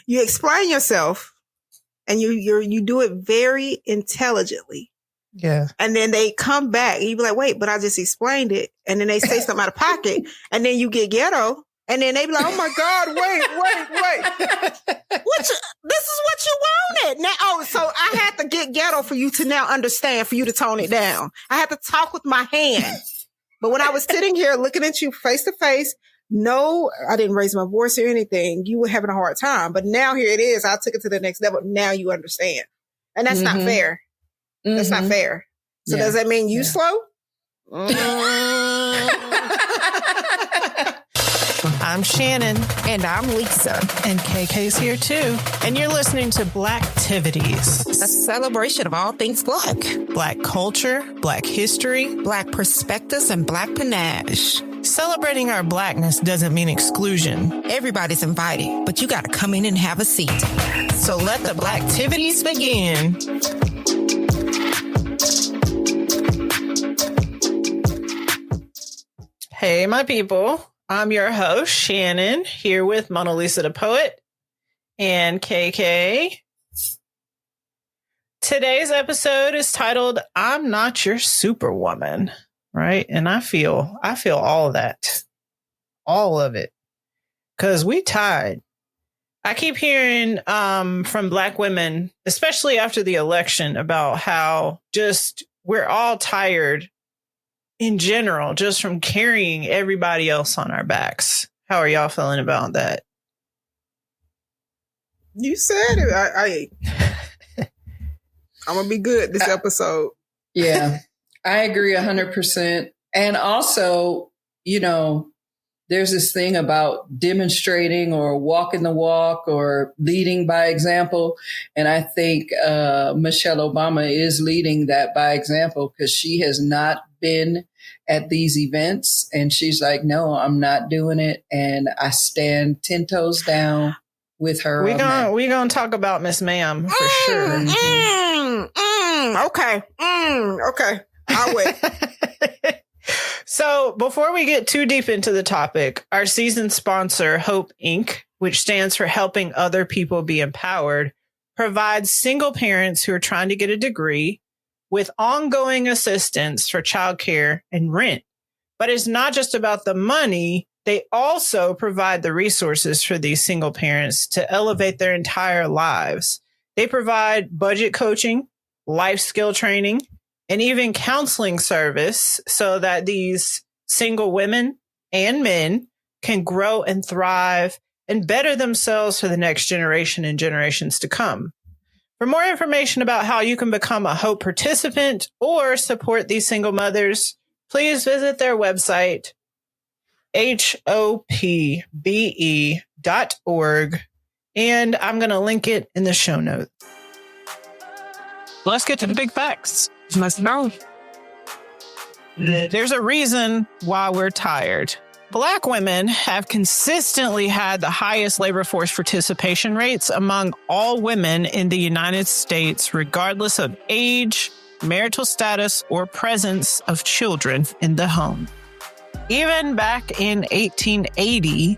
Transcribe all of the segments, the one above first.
You explain yourself and you do it very intelligently. Yeah. And then they come back and you be like, wait, but I just explained it. And then they say something out of pocket and then you get ghetto. And then they be like, oh my God, wait. This is what you wanted. Now, so I had to get ghetto for you to now understand, for you to tone it down. I had to talk with my hand. But when I was sitting here looking at you face to face, no, I didn't raise my voice or anything. You were having a hard time. But now here it is. I took it to the next level. Now you understand. And that's not fair. That's not fair. So does that mean you slow? I'm Shannon. And I'm Lisa. And KK's here too. And you're listening to Blacktivities, a celebration of all things Black. Black culture, Black history, Black perspectives, and Black panache. Celebrating our Blackness doesn't mean exclusion. Everybody's invited, but you got to come in and have a seat. So let the Blacktivities begin. Hey, my people. I'm your host, Shannon, here with Mona Lisa the Poet and KK. Today's episode is titled, I'm Not Your Superwoman, right? And I feel all of that, all of it, because we tired. I keep hearing from Black women, especially after the election, about how just we're all tired in general, just from carrying everybody else on our backs. How are y'all feeling about that? You said it. I'm going to be good this episode. Yeah, I agree 100%. And also, there's this thing about demonstrating or walking the walk or leading by example. And I think Michelle Obama is leading that by example because she has not been at these events. And she's like, no, I'm not doing it. And I stand 10 toes down with her. We're going to talk about Miss Ma'am for sure. Okay. I'll wait. So before we get too deep into the topic, our season sponsor, Hope Inc., which stands for Helping Other People Be Empowered, provides single parents who are trying to get a degree with ongoing assistance for childcare and rent. But it's not just about the money. They also provide the resources for these single parents to elevate their entire lives. They provide budget coaching, life skill training, and even counseling service so that these single women and men can grow and thrive and better themselves for the next generation and generations to come. For more information about how you can become a Hope participant or support these single mothers, please visit their website, hopbe.org, and I'm going to link it in the show notes. Let's get to the big facts. Let's know. There's a reason why we're tired. Black women have consistently had the highest labor force participation rates among all women in the United States, regardless of age, marital status, or presence of children in the home. Even back in 1880,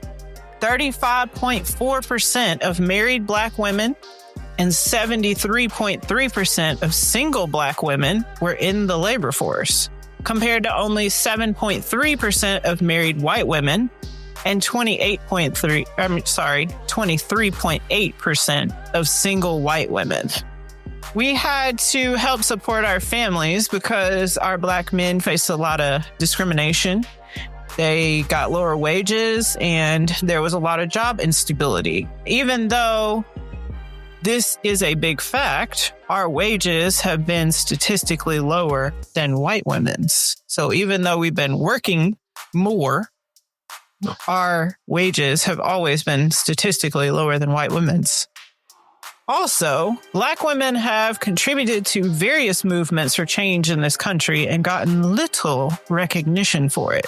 35.4% of married Black women and 73.3% of single Black women were in the labor force, compared to only 7.3% of married white women and 23.8% of single white women. We had to help support our families because our Black men faced a lot of discrimination. They got lower wages and there was a lot of job instability. Even though this is a big fact, our wages have been statistically lower than white women's. So even though we've been working more, our wages have always been statistically lower than white women's. Also, Black women have contributed to various movements for change in this country and gotten little recognition for it.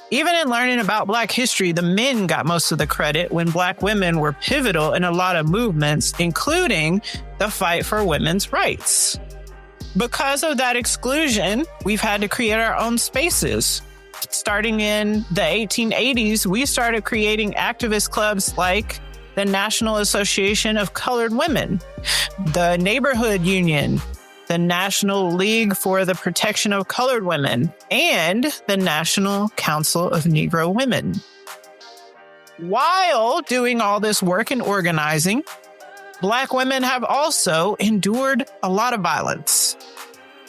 Even in learning about Black history, the men got most of the credit when Black women were pivotal in a lot of movements, including the fight for women's rights. Because of that exclusion, we've had to create our own spaces. Starting in the 1880s, we started creating activist clubs like the National Association of Colored Women, the Neighborhood Union, the National League for the Protection of Colored Women, and the National Council of Negro Women. While doing all this work and organizing, Black women have also endured a lot of violence.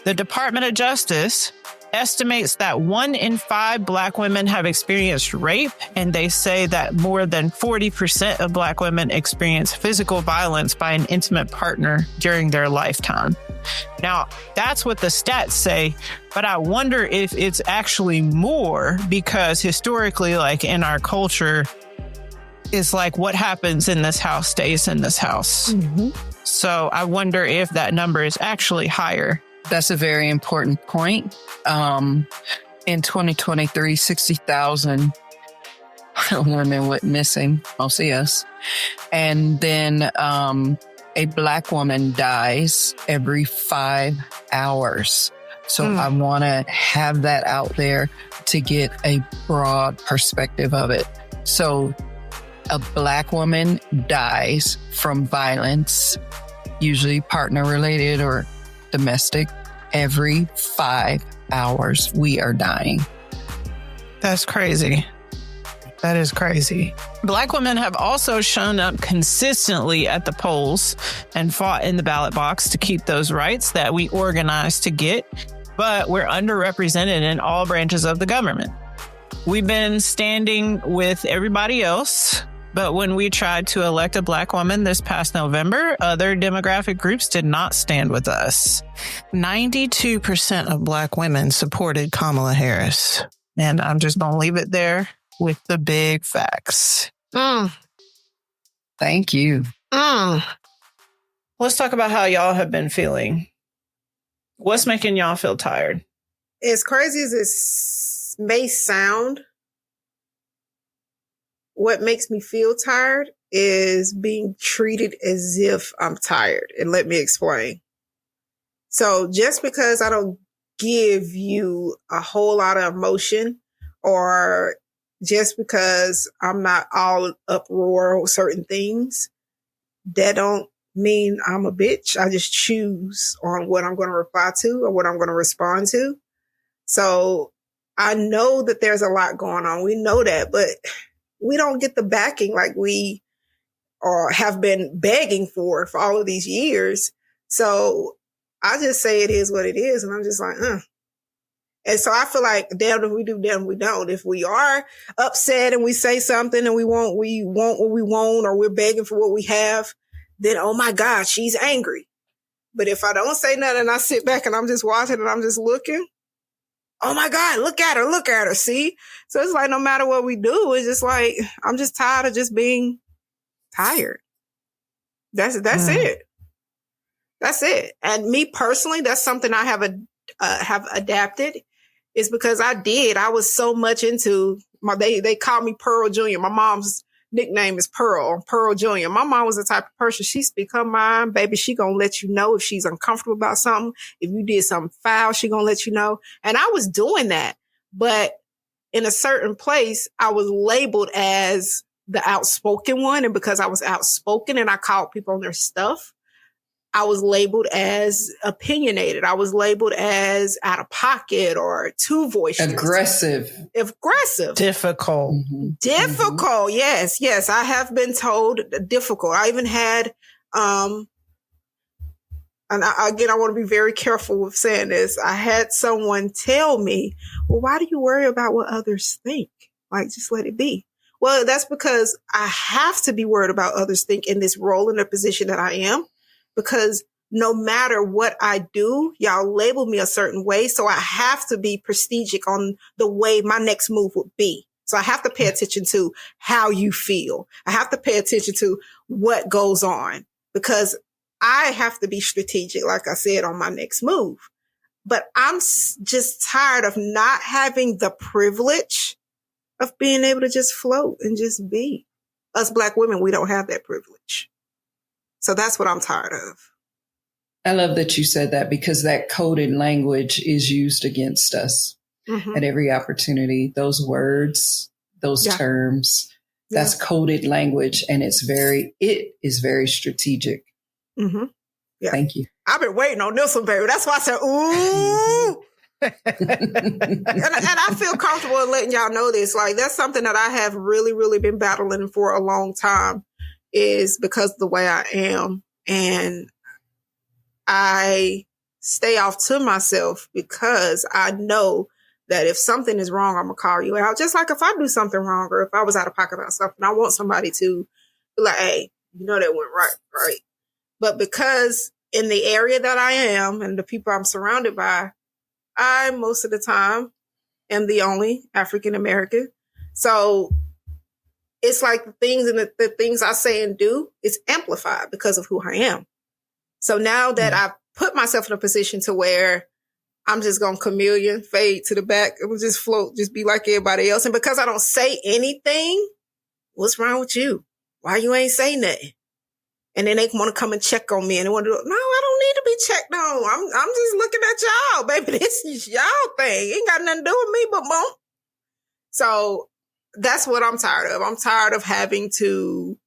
The Department of Justice estimates that 1 in 5 Black women have experienced rape, and they say that more than 40% of Black women experience physical violence by an intimate partner during their lifetime. Now, that's what the stats say, but I wonder if it's actually more because historically, like in our culture, it's like what happens in this house stays in this house. Mm-hmm. So I wonder if that number is actually higher. That's a very important point. In 2023, 60,000 women went missing, mostly us. And then a Black woman dies every 5 hours. So I want to have that out there to get a broad perspective of it. So a Black woman dies from violence, usually partner related or domestic. Every 5 hours, we are dying. That's crazy. That is crazy. Black women have also shown up consistently at the polls and fought in the ballot box to keep those rights that we organized to get, but we're underrepresented in all branches of the government. We've been standing with everybody else, but when we tried to elect a Black woman this past November, other demographic groups did not stand with us. 92% of Black women supported Kamala Harris. And I'm just going to leave it there with the big facts. Thank you. Let's talk about how y'all have been feeling. What's making y'all feel tired? As crazy as this may sound, what makes me feel tired is being treated as if I'm tired. And let me explain. So just because I don't give you a whole lot of emotion, or just because I'm not all uproar with certain things, that don't mean I'm a bitch. I just choose on what I'm going to reply to or what I'm going to respond to. So I know that there's a lot going on. We know that, but we don't get the backing like we have been begging for all of these years. So I just say it is what it is. And I'm just like, And so I feel like damn if we do, damn if we don't. If we are upset and we say something and we want what we want, or we're begging for what we have, then, oh my God, she's angry. But if I don't say nothing and I sit back and I'm just watching and I'm just looking, oh my God, look at her, see? So it's like no matter what we do, it's just like, I'm just tired of just being tired. That's it. That's it. And me personally, that's something I have adapted, is because I was so much into they call me Pearl Jr. My mom's nickname is Pearl Jr. My mom was the type of person, she speak her mind, baby. She gonna let you know if she's uncomfortable about something. If you did something foul, she gonna let you know. And I was doing that. But in a certain place, I was labeled as the outspoken one. And because I was outspoken and I called people on their stuff, I was labeled as opinionated. I was labeled as out of pocket or too voiceless. Aggressive. Difficult. Mm-hmm. Difficult. Mm-hmm. Yes. I have been told difficult. I even had, and I want to be very careful with saying this. I had someone tell me, well, why do you worry about what others think? Like, just let it be. Well, that's because I have to be worried about others think in this role, in the position that I am. Because no matter what I do, y'all label me a certain way. So I have to be prestigious on the way my next move would be. So I have to pay attention to how you feel. I have to pay attention to what goes on, because I have to be strategic, like I said, on my next move. But I'm just tired of not having the privilege of being able to just float and just be. Us Black women, we don't have that privilege. So that's what I'm tired of. I love that you said that, because that coded language is used against us at every opportunity. Those words, those terms, That's coded language, and it is very strategic. Mm-hmm. Yeah. Thank you. I've been waiting on this one, baby. That's why I said, ooh. and I feel comfortable in letting y'all know this. Like, that's something that I have really, really been battling for a long time, is because of the way I am. And I stay off to myself because I know that if something is wrong, I'm going to call you out. Just like if I do something wrong, or if I was out of pocket about something, I want somebody to be like, hey, you know, that went right. But because in the area that I am and the people I'm surrounded by, I, most of the time, am the only African American. So it's like the things and the things I say and do is amplified because of who I am. So now that I've put myself in a position to where I'm just going to chameleon, fade to the back, and will just float, just be like everybody else. And because I don't say anything, what's wrong with you? Why you ain't say nothing? And then they want to come and check on me, and they want to do, no, I don't need to be checked on. I'm just looking at y'all, baby. This is y'all thing. Ain't got nothing to do with me, but boom. So that's what I'm tired of. I'm tired of having to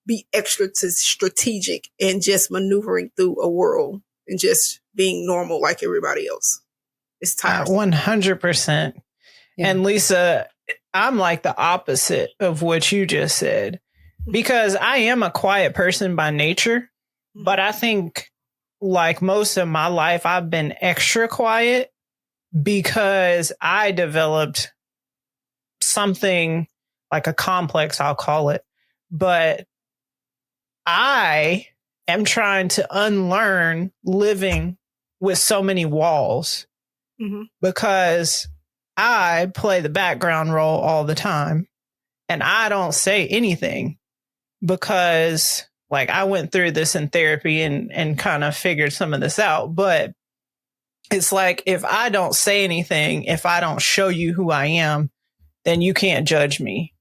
be extra strategic and just maneuvering through a world and just being normal like everybody else. It's tiresome. 100%. Yeah. And Lisa, I'm like the opposite of what you just said, because I am a quiet person by nature, but I think like most of my life, I've been extra quiet because I developed something like a complex, I'll call it. But I am trying to unlearn living with so many walls because I play the background role all the time and I don't say anything because like I went through this in therapy and kind of figured some of this out. But it's like, if I don't say anything, if I don't show you who I am, then you can't judge me.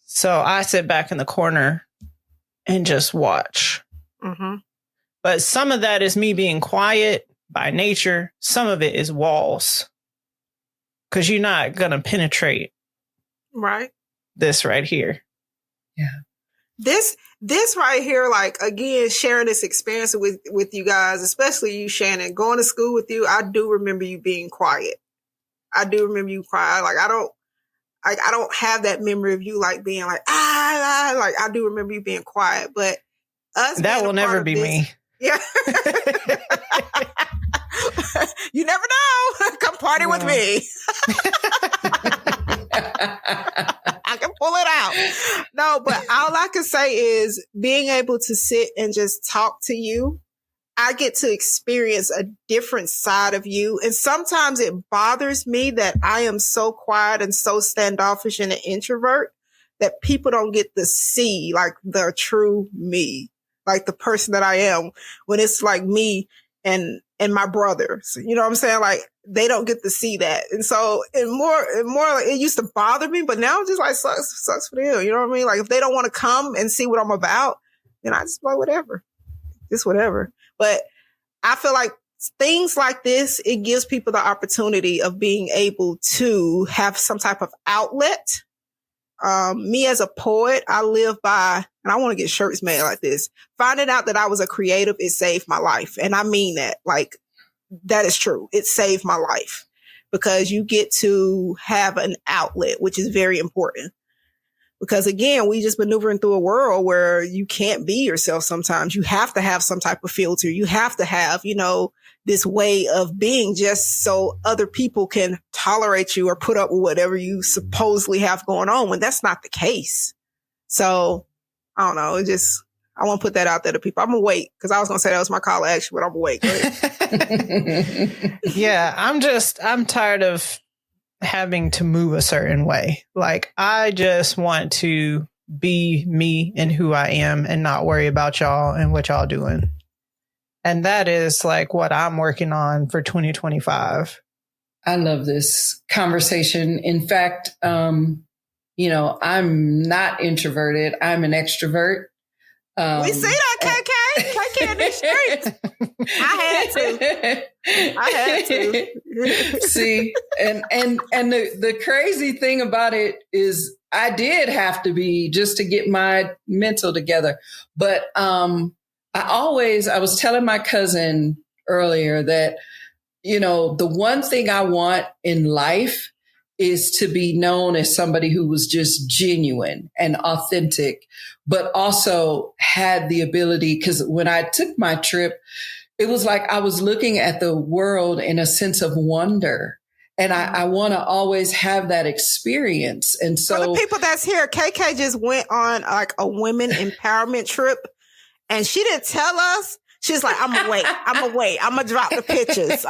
So I sit back in the corner and just watch. But some of that is me being quiet by nature. Some of it is walls. Because you're not going to penetrate this right here. Yeah. This right here, like, again, sharing this experience with you guys, especially you, Shannon, going to school with you. I do remember you being quiet. I do remember you quiet. Like, I don't have that memory of you like being like, like I do remember you being quiet, but us, that will never be me. Yeah. You never know. Come party with me. I can pull it out. No, but all I can say is being able to sit and just talk to you, I get to experience a different side of you. And sometimes it bothers me that I am so quiet and so standoffish and an introvert that people don't get to see like the true me, like the person that I am, when it's like me and my brothers, you know what I'm saying? Like they don't get to see that. And so and more like, it used to bother me, but now it's just like sucks for them. You know what I mean? Like if they don't want to come and see what I'm about, then I just like whatever, just whatever. But I feel like things like this, it gives people the opportunity of being able to have some type of outlet. Me as a poet, I live by, and I want to get shirts made like this. Finding out that I was a creative, it saved my life. And I mean that, like, that is true. It saved my life because you get to have an outlet, which is very important. Because again, we just maneuvering through a world where you can't be yourself sometimes. You have to have some type of filter. You have to have, this way of being just so other people can tolerate you or put up with whatever you supposedly have going on when that's not the case. So I don't know. I want to put that out there to people. I'm going to wait because I was going to say that was my call to action, but I'm going to wait. Yeah, I'm tired of having to move a certain way. Like I just want to be me and who I am and not worry about y'all and what y'all doing. And that is like what I'm working on for 2025. I love this conversation. In fact, I'm not introverted. I'm an extrovert. We see that, KK. KK here in these streets. I had to. See, and the crazy thing about it is I did have to be just to get my mental together. But I was telling my cousin earlier that, the one thing I want in life is to be known as somebody who was just genuine and authentic, but also had the ability, because when I took my trip, it was like I was looking at the world in a sense of wonder. And I want to always have that experience. And so for the people that's here, KK just went on like a women empowerment trip, and she didn't tell us. She's like, I'm gonna wait. I'm gonna drop the pictures.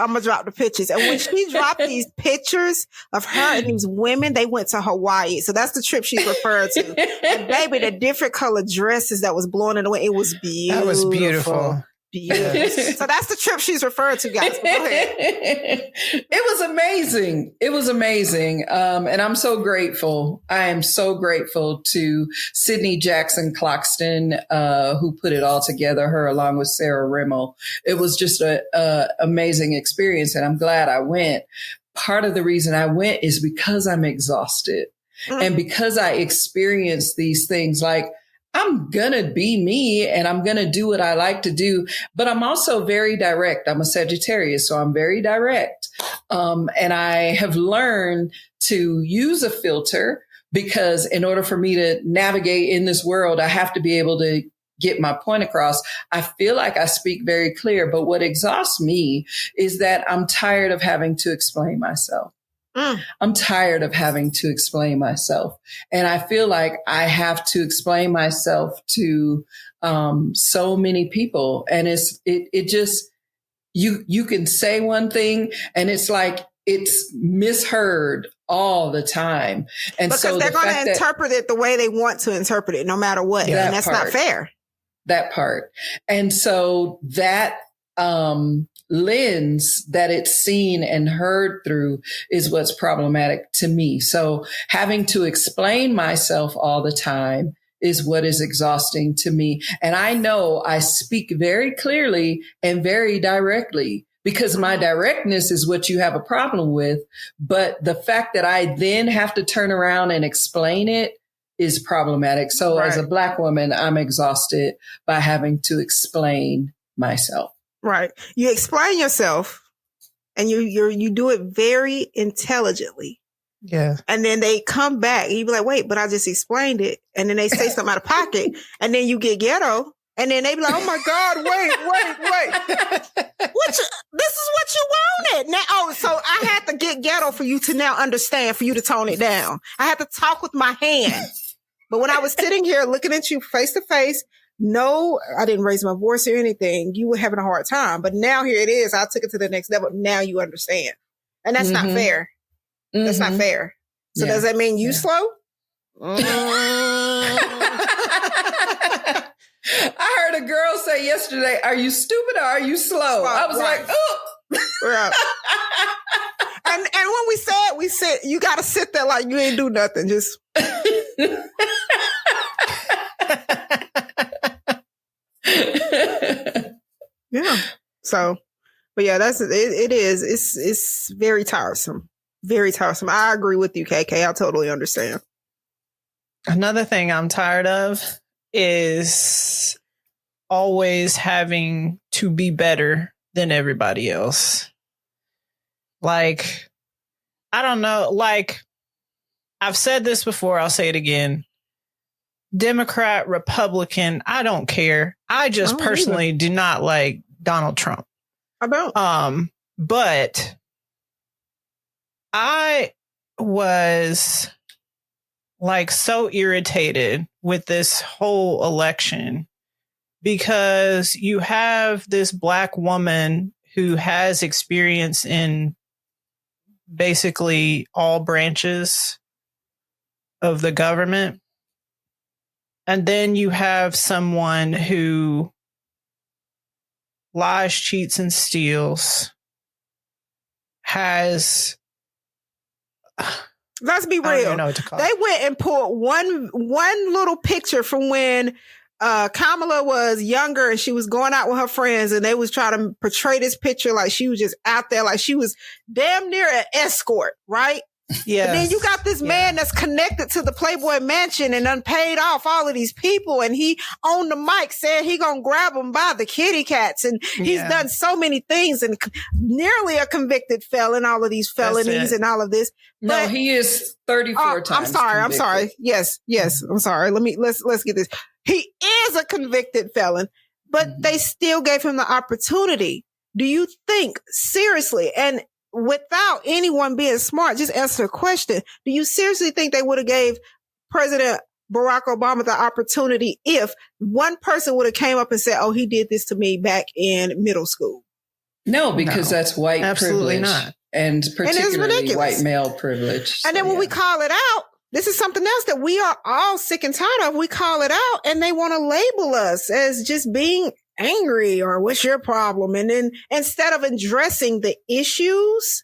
And when she dropped these pictures of her and these women, they went to Hawaii. So that's the trip she's referred to. And baby, the different colored dresses that was blowing in the wind, it was beautiful. That was beautiful. Beautiful. So that's the trip she's referred to, guys. But go ahead. It was amazing. And I'm so grateful. I am so grateful to Sydney Jackson Cloxton, who put it all together, her along with Sarah Rimmel. It was just a amazing experience, and I'm glad I went. Part of the reason I went is because I'm exhausted and because I experienced these things. Like, I'm going to be me and I'm going to do what I like to do, but I'm also very direct. I'm a Sagittarius, so I'm very direct. And I have learned to use a filter, because in order for me to navigate in this world, I have to be able to get my point across. I feel like I speak very clear, but what exhausts me is that I'm tired of having to explain myself. I'm tired of having to explain myself. And I feel like I have to explain myself to so many people. And it just, you can say one thing and it's like it's misheard all the time. And because so they're going to interpret it the way they want to interpret it, no matter what. And that's not fair. That part. And so that lens that it's seen and heard through is what's problematic to me. So having to explain myself all the time is what is exhausting to me. And I know I speak very clearly and very directly, because my directness is what you have a problem with. But the fact that I then have to turn around and explain it is problematic. So as a Black woman, I'm exhausted by having to explain myself. Right. You explain yourself and you do it very intelligently. Yeah. And then they come back and you be like, wait, but I just explained it. And then they say something out of pocket and then you get ghetto. And then they be like, oh my God, wait. This is what you wanted. Now, so I had to get ghetto for you to now understand, for you to tone it down. I had to talk with my hand. But when I was sitting here looking at you face to face, no, I didn't raise my voice or anything. You were having a hard time. But now here it is. I took it to the next level. Now you understand. And that's not fair. That's not fair. So does that mean you slow? I heard a girl say yesterday, are you stupid or are you slow? I was like, oh. And when we said, you got to sit there like you ain't do nothing. Just. Yeah. So, but yeah, it is. It's very tiresome. Very tiresome. I agree with you, KK. I totally understand. Another thing I'm tired of is always having to be better than everybody else. Like, I don't know. Like, I've said this before. I'll say it again. Democrat, Republican, I don't care. I just personally do not like Donald Trump. I don't. But I was like so irritated with this whole election because you have this Black woman who has experience in basically all branches of the government. And then you have someone who lies, cheats, and steals, has... Let's be real. They went and pulled one little picture from when Kamala was younger and she was going out with her friends and they was trying to portray this picture like she was just out there, like she was damn near an escort, right? Yeah. And then you got this man that's connected to the Playboy Mansion and done paid off all of these people. And he on the mic said he gonna grab them by the kitty cats. And he's done so many things and nearly a convicted felon, all of these felonies and all of this. No, he is 34 times. I'm sorry. Yes. I'm sorry. Let's get this. He is a convicted felon, but they still gave him the opportunity. Do you think seriously? And without anyone being smart, just answer the question. Do you seriously think they would have gave President Barack Obama the opportunity if one person would have came up and said, oh, he did this to me back in middle school? No, because that's white absolutely privilege. Not. And particularly white male privilege. And then when we call it out, this is something else that we are all sick and tired of. We call it out and they want to label us as just being angry or what's your problem? And then instead of addressing the issues,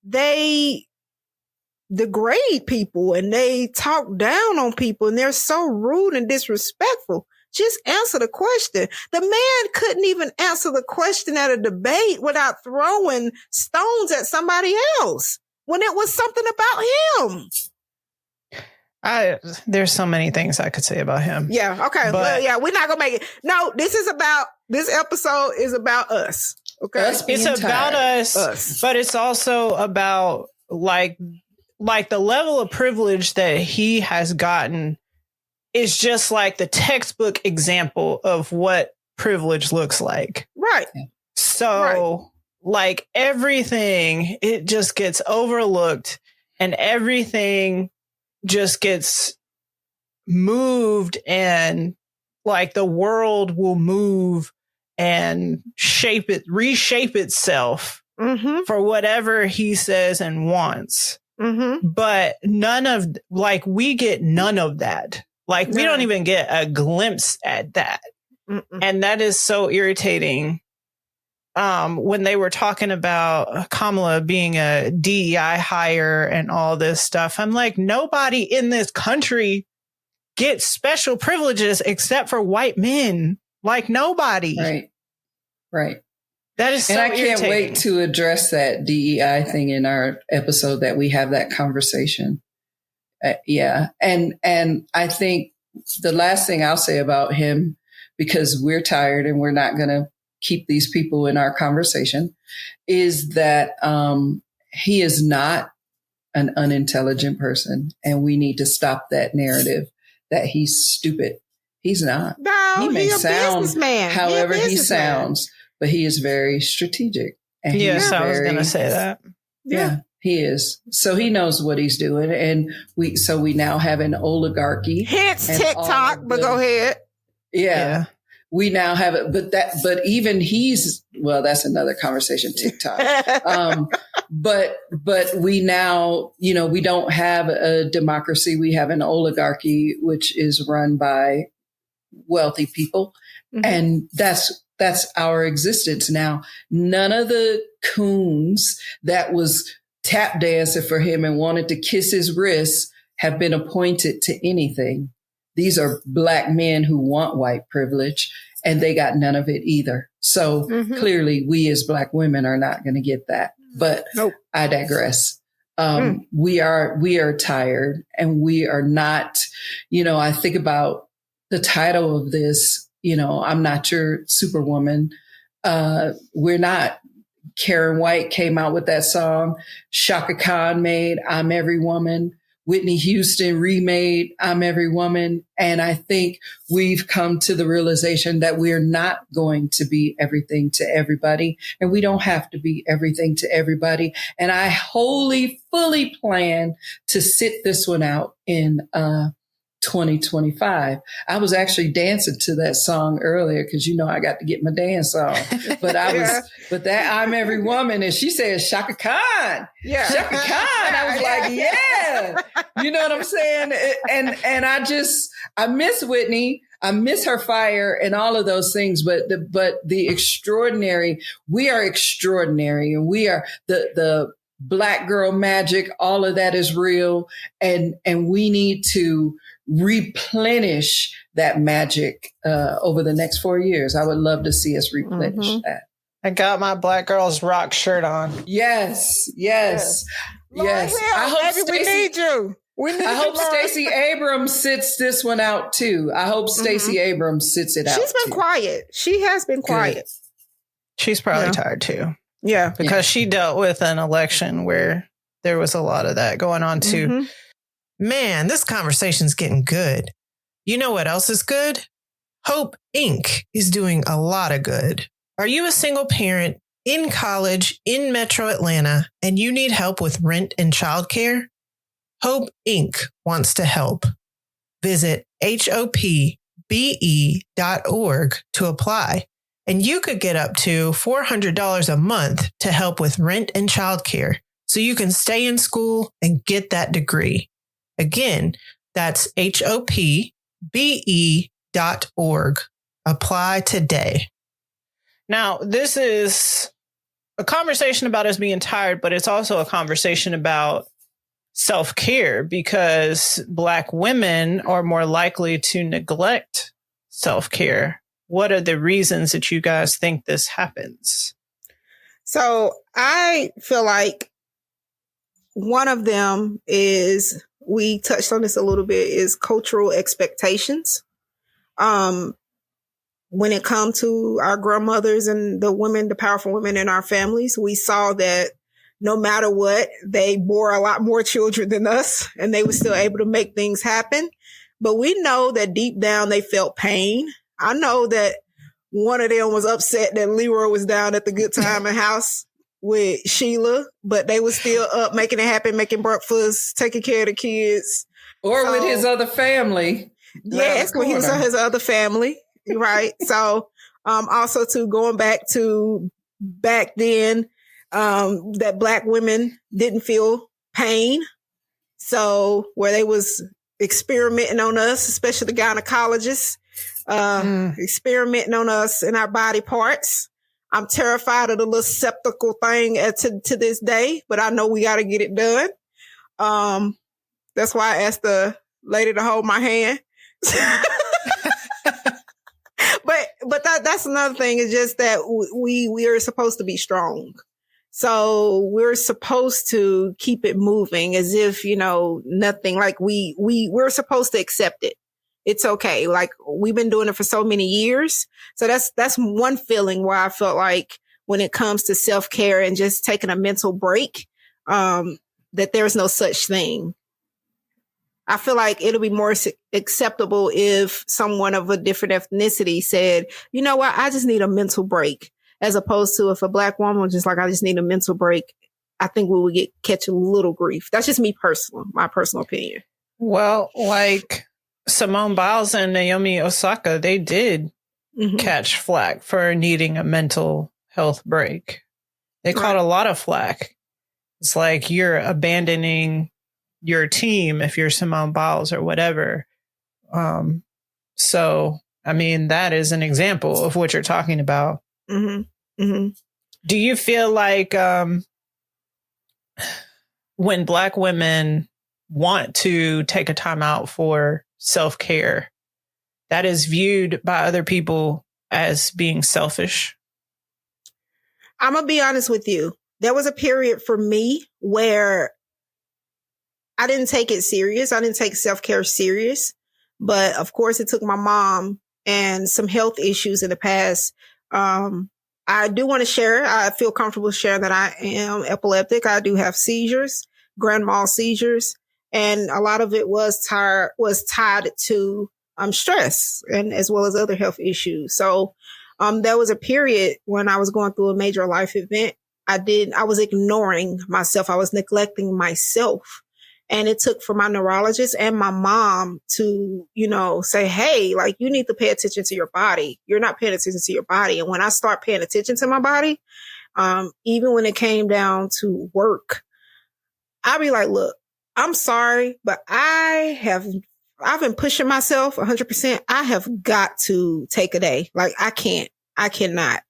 they degrade people and they talk down on people and they're so rude and disrespectful. Just answer the question. The man couldn't even answer the question at a debate without throwing stones at somebody else when it was something about him. There's so many things I could say about him. Yeah. Okay. Well, yeah, we're not gonna make it. No, this episode is about us. Okay. It's about us, but it's also about like the level of privilege that he has gotten is just like the textbook example of what privilege looks like. Right. So like everything, it just gets overlooked and everything just gets moved and like the world will move and reshape itself for whatever he says and wants. But we get none of that. Like we don't even get a glimpse at that. And that is so irritating. When they were talking about Kamala being a DEI hire and all this stuff, I'm like, nobody in this country gets special privileges except for white men. Like nobody. Right. That is so irritating. And I can't wait to address that DEI thing in our episode that we have that conversation. And I think the last thing I'll say about him, because we're tired and we're not going to keep these people in our conversation, is that he is not an unintelligent person. And we need to stop that narrative that he's stupid. He's not. No, he may sound however he sounds, but he is very strategic. And yes, I was going to say that. Yeah, he is. So he knows what he's doing. And we now have an oligarchy. Hence TikTok, but go ahead. Yeah. We now have it, but even that's another conversation, TikTok. But we now, we don't have a democracy. We have an oligarchy, which is run by wealthy people. And that's our existence now. None of the coons that was tap dancing for him and wanted to kiss his wrists have been appointed to anything. These are Black men who want white privilege, and they got none of it either. So clearly we as Black women are not going to get that. But I digress. We are tired, and we are not, I think about the title of this, I'm not your Superwoman. We're not. Karen White came out with that song. Shaka Khan made I'm Every Woman. Whitney Houston remade I'm Every Woman. And I think we've come to the realization that we're not going to be everything to everybody. And we don't have to be everything to everybody. And I fully plan to sit this one out in 2025. I was actually dancing to that song earlier because I got to get my dance on. But but that I'm Every Woman, and she said Shaka Khan. Yeah. Shaka Khan. I was like, yeah. You know what I'm saying? And I miss Whitney. I miss her fire and all of those things, but the extraordinary, we are extraordinary, and we are the Black girl magic. All of that is real. And we need to replenish that magic over the next 4 years. I would love to see us replenish that. I got my Black Girls Rock shirt on. Yes. Yes. Yes. I hope we need you. I hope Stacey Abrams sits this one out too. I hope Stacey Abrams sits it out. She's been quiet. She has been quiet. Good. She's probably tired too. Yeah. Because she dealt with an election where there was a lot of that going on too. Man, this conversation's getting good. You know what else is good? Hope Inc. is doing a lot of good. Are you a single parent in college in Metro Atlanta and you need help with rent and childcare? Hope Inc. wants to help. Visit hopbe.org to apply, and you could get up to $400 a month to help with rent and childcare so you can stay in school and get that degree. Again, that's hopbe.org. Apply today. Now, this is a conversation about us being tired, but it's also a conversation about self-care because Black women are more likely to neglect self-care. What are the reasons that you guys think this happens? So I feel like one of them is, we touched on this a little bit, is cultural expectations. When it comes to our grandmothers and the women, the powerful women in our families, we saw that no matter what, they bore a lot more children than us, and they were still able to make things happen. But we know that deep down they felt pain. I know that one of them was upset that Leroy was down at the Good Time and House with Sheila, but they were still up making it happen, making breakfast, taking care of the kids. Or with his other family. Yes, when he was with his other family. Right. So also to going back to back then, that Black women didn't feel pain. So where they was experimenting on us, especially the gynecologists, experimenting on us and our body parts. I'm terrified of the little septical thing to this day, but I know we got to get it done. That's why I asked the lady to hold my hand. But that's another thing, is just that we are supposed to be strong. So we're supposed to keep it moving as if, nothing, like we're supposed to accept it. It's okay. Like, we've been doing it for so many years. So that's one feeling where I felt like when it comes to self-care and just taking a mental break, that there's no such thing. I feel like it'll be more acceptable if someone of a different ethnicity said, you know what, I just need a mental break, as opposed to if a Black woman was just like, I just need a mental break. I think we would catch a little grief. That's just my personal opinion. Well, like Simone Biles and Naomi Osaka, they did catch flack for needing a mental health break. They caught a lot of flack. It's like, you're abandoning your team if you're Simone Biles or whatever. So, I mean, that is an example of what you're talking about. Do you feel like when Black women want to take a time out for self-care, that is viewed by other people as being selfish? I'm going to be honest with you. There was a period for me where I didn't take it serious. I didn't take self-care serious. But of course, it took my mom and some health issues in the past. I do want to share. I feel comfortable sharing that I am epileptic. I do have seizures, grand mal seizures. And a lot of it was tied to stress, and as well as other health issues. So there was a period when I was going through a major life event. I was ignoring myself. I was neglecting myself. And it took for my neurologist and my mom to, say, hey, like, you need to pay attention to your body. You're not paying attention to your body. And when I start paying attention to my body, even when it came down to work, I'd be like, look, I'm sorry, but I've been pushing myself 100%. I have got to take a day. Like, I cannot.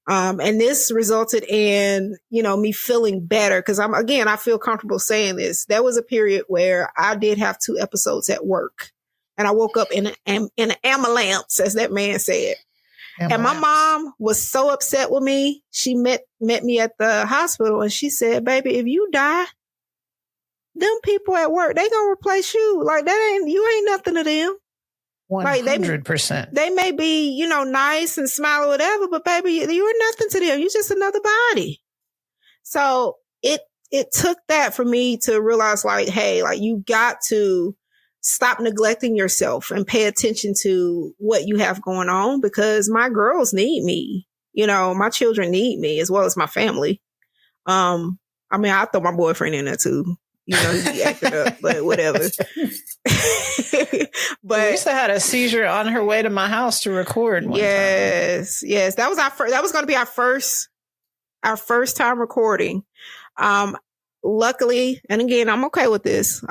And this resulted in, me feeling better, because I feel comfortable saying this. There was a period where I did have 2 episodes at work And I woke up in an ambulance, as that man said. And my mom was so upset with me. She met me at the hospital and she said, baby, if you die, them people at work, they gonna replace you. Like you ain't nothing to them. 100%. They may be, nice and smile or whatever, but baby, you're nothing to them. You're just another body. So it took that for me to realize like, hey, like you got to stop neglecting yourself and pay attention to what you have going on, because my girls need me. My children need me as well as my family. I throw my boyfriend in there too. He acted up, but whatever. But Lisa had a seizure on her way to my house to record. Yes. That was that was going to be our first time recording. Luckily, and again, I'm okay with this.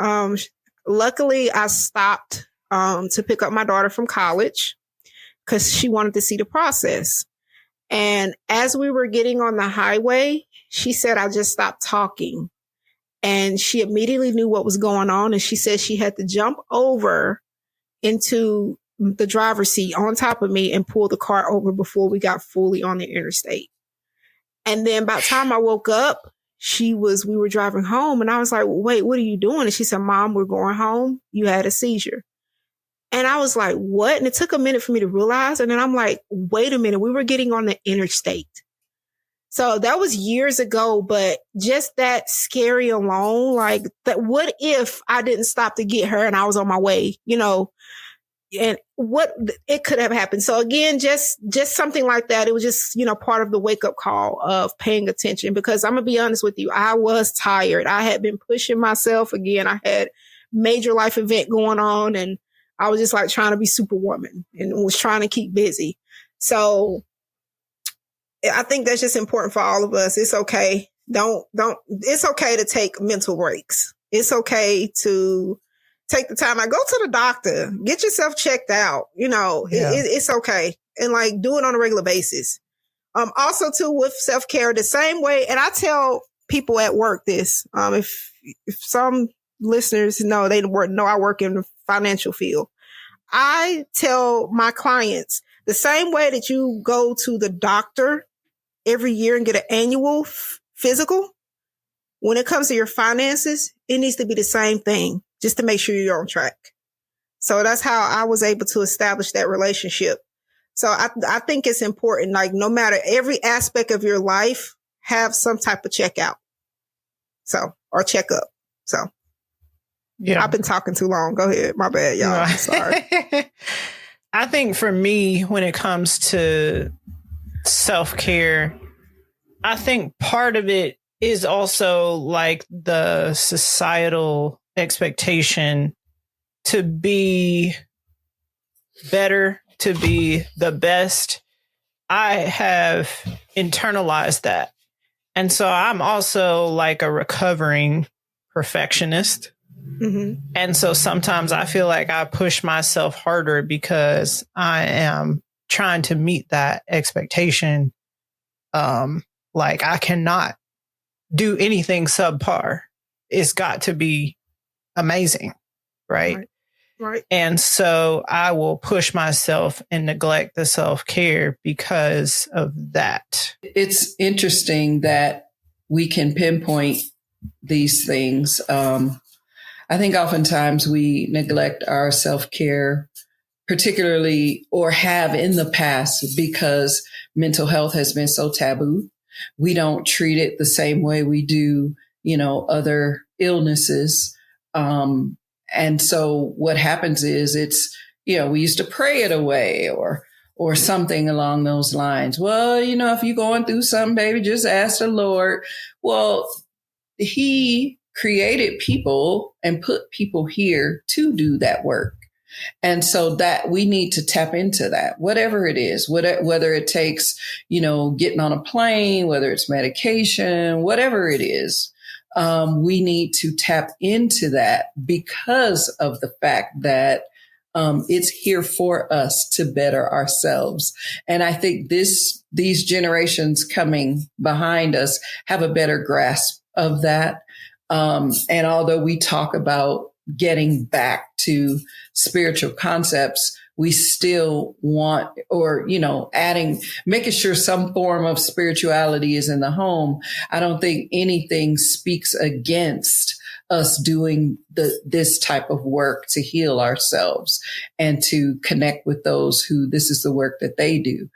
Luckily, I stopped to pick up my daughter from college because she wanted to see the process. And as we were getting on the highway, she said, I just stopped talking. And she immediately knew what was going on. And she said she had to jump over into the driver's seat on top of me and pull the car over before we got fully on the interstate. And then by the time I woke up, we were driving home and I was like, wait, what are you doing? And she said, Mom, we're going home. You had a seizure. And I was like, what? And it took a minute for me to realize. And then I'm like, wait a minute, we were getting on the interstate. So that was years ago, but just that scary alone, like that, what if I didn't stop to get her and I was on my way, and what it could have happened. So again, just something like that. It was just, part of the wake up call of paying attention, because I'm gonna be honest with you. I was tired. I had been pushing myself again. I had major life event going on and I was just like trying to be Superwoman and was trying to keep busy. So I think that's just important for all of us. It's okay. It's okay to take mental breaks. It's okay to take the time. Go to the doctor, get yourself checked out. It's okay. And like do it on a regular basis. Also too with self-care the same way. And I tell people at work this, if some listeners know, I work in the financial field. I tell my clients the same way that you go to the doctor every year and get an annual physical. When it comes to your finances, it needs to be the same thing just to make sure you're on track. So that's how I was able to establish that relationship. So I think it's important, like no matter every aspect of your life, have some type of checkout. Or checkup. So yeah, I've been talking too long. Go ahead. My bad, y'all. I'm sorry. I think for me, when it comes to self-care, I think part of it is also like the societal expectation to be better, to be the best. I have internalized that. And so I'm also like a recovering perfectionist. Mm-hmm. And so sometimes I feel like I push myself harder because I am trying to meet that expectation. Like I cannot do anything subpar. It's got to be amazing. Right. And so I will push myself and neglect the self-care because of that. It's interesting that we can pinpoint these things. I think oftentimes we neglect our self-care, particularly or have in the past, because mental health has been so taboo. We don't treat it the same way we do, other illnesses. And so what happens is we used to pray it away or something along those lines. Well, if you're going through something, baby, just ask the Lord. Well, He created people and put people here to do that work. And so that we need to tap into that, whatever it is, whether it takes, getting on a plane, whether it's medication, whatever it is, we need to tap into that because of the fact that it's here for us to better ourselves. And I think these generations coming behind us have a better grasp of that. And although we talk about getting back to spiritual concepts, we still want, or, making sure some form of spirituality is in the home. I don't think anything speaks against us doing this type of work to heal ourselves and to connect with those who this is the work that they do.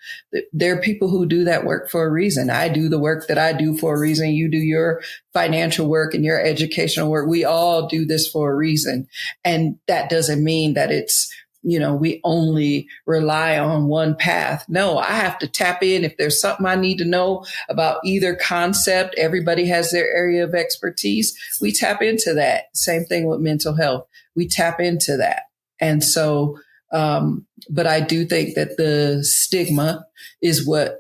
There are people who do that work for a reason. I do the work that I do for a reason. You do your financial work and your educational work. We all do this for a reason. And that doesn't mean that it's, we only rely on one path. No, I have to tap in. If there's something I need to know about either concept, everybody has their area of expertise. We tap into that. Same thing with mental health. We tap into that. And so, but I do think that the stigma is what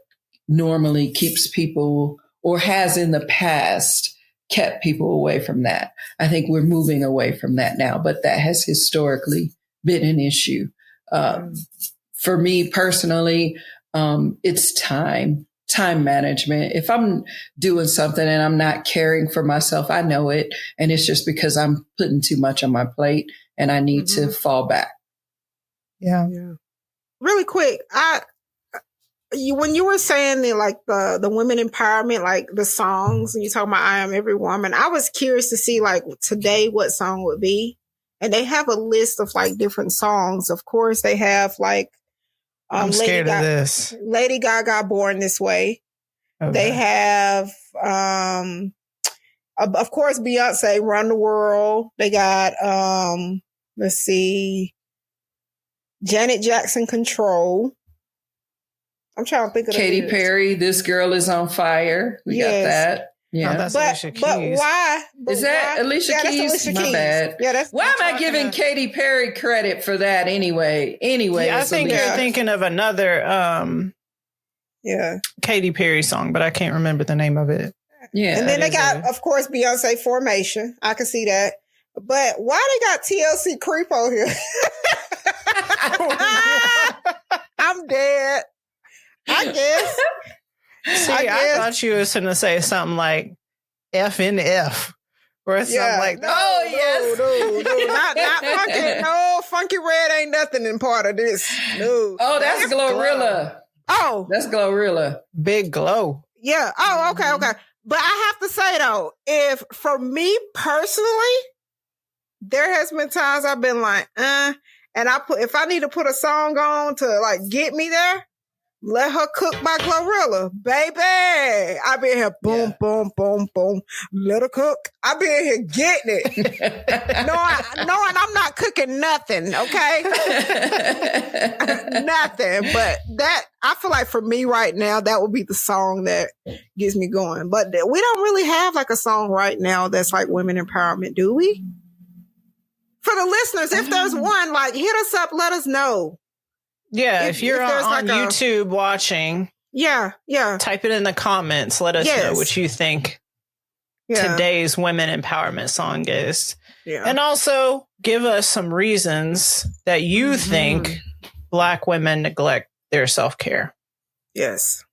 normally keeps people, or has in the past kept people away from that. I think we're moving away from that now, but that has historically been an issue. For me personally, it's time management. If I'm doing something and I'm not caring for myself, I know it. And it's just because I'm putting too much on my plate and I need to fall back. Yeah. Really quick. When you were saying the women empowerment, like the songs, and you talking about I Am Every Woman, I was curious to see like today what song would be. And they have a list of like different songs. Of course, they have like I'm scared of this. Lady Gaga, Born This Way. Okay. They have, of course, Beyonce, Run the World. They got, let's see, Janet Jackson, Control. I'm trying to think of Katy Perry, This Girl Is on Fire. We got that. Yeah, that's Alicia Keys. But why? Is that why? Alicia Keys? That's Alicia My Keys. bad. Yeah, why am I giving Katy Perry credit for that anyway? I think you're thinking of another Katy Perry song, but I can't remember the name of it. Yeah. And then they got, of course, Beyonce, Formation. I can see that. But why they got TLC Creep on here? I'm dead. I guess. See, I thought you was going to say something like F in F or something like that. Oh, yes. No. Not funky. No, Funky Red ain't nothing in part of this. No. Oh, that's Glorilla. Oh. That's Glorilla. Big Glow. Yeah. Oh, okay. But I have to say, though, if for me personally, there has been times I've been like, and if I need to put a song on to like get me there, Let Her Cook by Glorilla, baby. I be in here, boom, boom, boom, boom. Let her cook. I be in here getting it. knowing I'm not cooking nothing, okay? Nothing. But that, I feel like for me right now, that would be the song that gets me going. But we don't really have like a song right now that's like women empowerment, do we? For the listeners, if there's one, like hit us up, let us know. Yeah, if you're on YouTube watching, type it in the comments. Let us know what you think today's women empowerment song is. Yeah. And also give us some reasons that you think Black women neglect their self-care. Yes.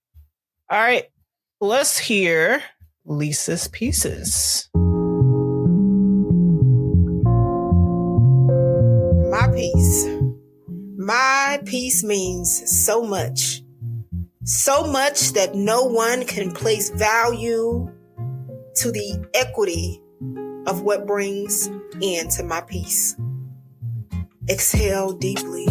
All right, let's hear Lisa's pieces. My piece. My piece means so much. So much that no one can place value to the equity of what brings into my piece. Exhale deeply.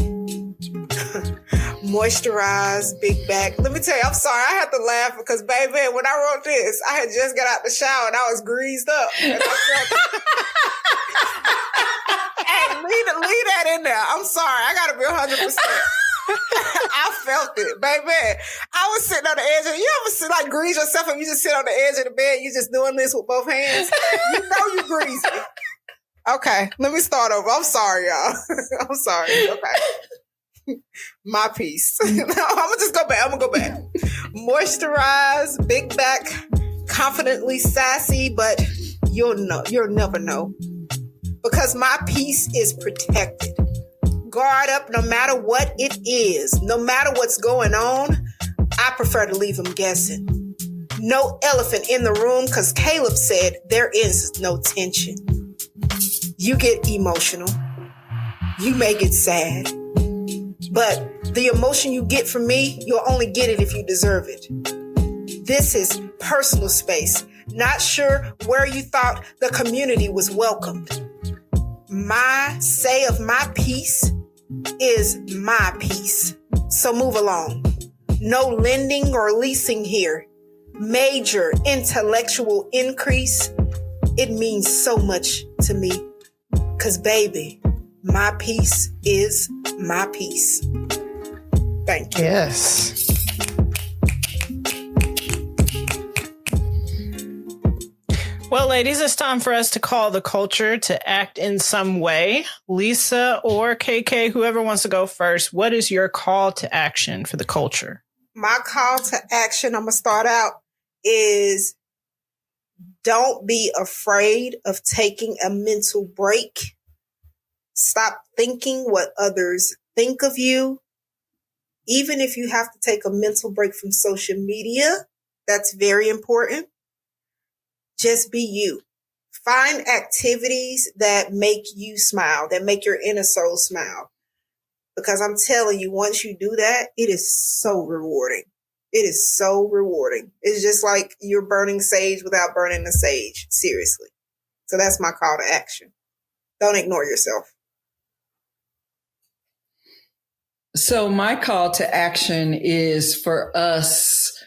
Moisturize, big back. Let me tell you, I'm sorry. I had to laugh because, baby, when I wrote this, I had just got out the shower and I was greased up. And I felt leave that in there. I'm sorry. I got to be 100%. I felt it, baby. I was sitting on the edge of, you ever sit like grease yourself and you just sit on the edge of the bed, you just doing this with both hands? You know you greasy. Okay, let me start over. I'm sorry, y'all. I'm sorry. Okay. My piece. No, I'm gonna just go back. I'm gonna go back. Moisturize, big back, confidently sassy, but you'll never know. Because my peace is protected. Guard up no matter what it is. No matter what's going on, I prefer to leave them guessing. No elephant in the room because Caleb said there is no tension. You get emotional. You may get sad. But the emotion you get from me, you'll only get it if you deserve it. This is personal space. Not sure where you thought the community was welcomed. My say of my piece is my piece. So move along. No lending or leasing here. Major intellectual increase. It means so much to me. 'Cause baby, my piece is my piece. Thank you. Yes. Well, ladies, it's time for us to call the culture to act in some way. Lisa or KK, whoever wants to go first, what is your call to action for the culture? My call to action, I'm going to start out, is don't be afraid of taking a mental break. Stop thinking what others think of you. Even if you have to take a mental break from social media, that's very important. Just be you. Find activities that make you smile, that make your inner soul smile. Because I'm telling you, once you do that, it is so rewarding. It is so rewarding. It's just like you're burning sage without burning the sage. Seriously. So that's my call to action. Don't ignore yourself. So my call to action is for us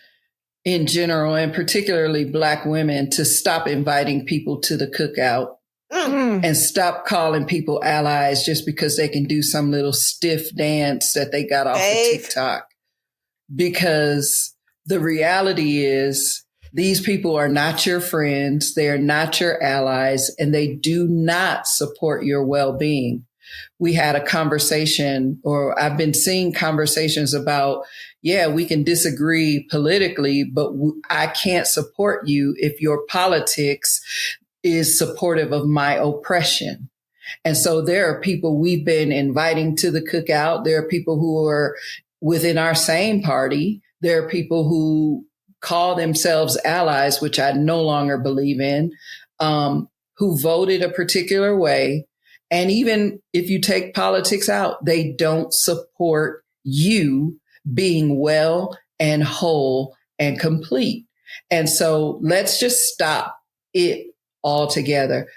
in general, and particularly Black women, to stop inviting people to the cookout and stop calling people allies just because they can do some little stiff dance that they got off of TikTok. Because the reality is these people are not your friends. They are not your allies, and they do not support your well-being. We had a conversation, or I've been seeing conversations about, yeah, we can disagree politically, but I can't support you if your politics is supportive of my oppression. And so there are people we've been inviting to the cookout. There are people who are within our same party. There are people who call themselves allies, which I no longer believe in, who voted a particular way. And even if you take politics out, they don't support you being well and whole and complete. And so let's just stop it altogether.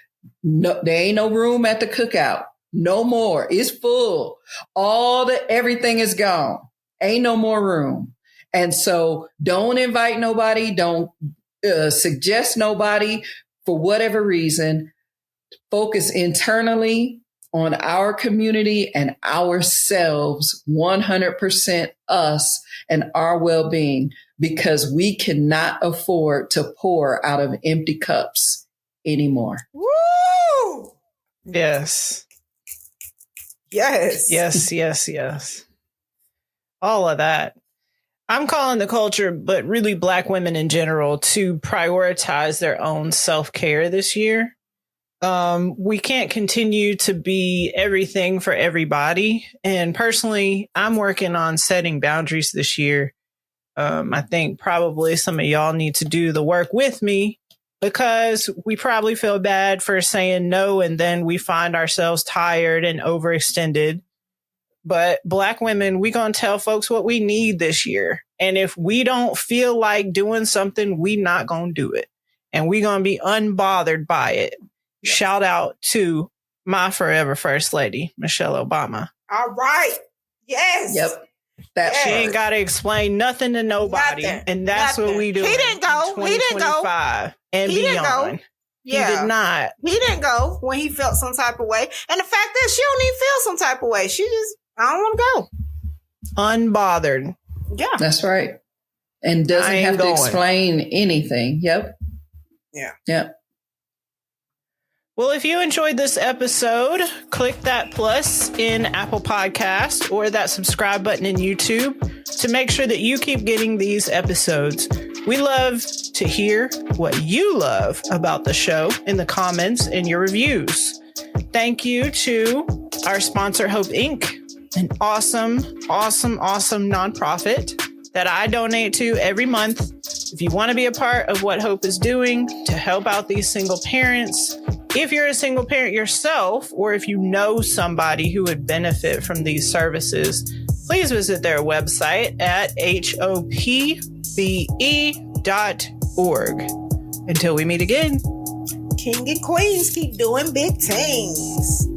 No, there ain't no room at the cookout. No more. It's full. Everything is gone. Ain't no more room. And so don't invite nobody. Don't suggest nobody for whatever reason. Focus internally on our community and ourselves, 100% us and our well-being, because we cannot afford to pour out of empty cups anymore. Woo! Yes. Yes. Yes, yes, yes. All of that. I'm calling the culture, but really Black women in general, to prioritize their own self-care this year. We can't continue to be everything for everybody. And personally, I'm working on setting boundaries this year. I think probably some of y'all need to do the work with me, because we probably feel bad for saying no, and then we find ourselves tired and overextended. But Black women, we gonna tell folks what we need this year. And if we don't feel like doing something, we not gonna do it. And we gonna be unbothered by it. Shout out to my forever First Lady, Michelle Obama. All right. Yes. Yep. She ain't got to explain nothing to nobody. Nothing. And that's Nothing. what we do. He didn't go. He didn't go. And He didn't beyond. go. He did not. He didn't go when he felt some type of way. And the fact that she don't even feel some type of way. She just, I don't want to go. Unbothered. Yeah. That's right. And doesn't have to explain anything. Yep. Yeah. Yep. Well, if you enjoyed this episode, click that plus in Apple Podcasts or that subscribe button in YouTube to make sure that you keep getting these episodes. We love to hear what you love about the show in the comments and your reviews. Thank you to our sponsor, Hope Inc., an awesome nonprofit that I donate to every month. If you want to be a part of what Hope is doing to help out these single parents, If you're a single parent yourself, or if you know somebody who would benefit from these services, please visit their website at hopbe.org. Until we meet again. King and queens keep doing big things.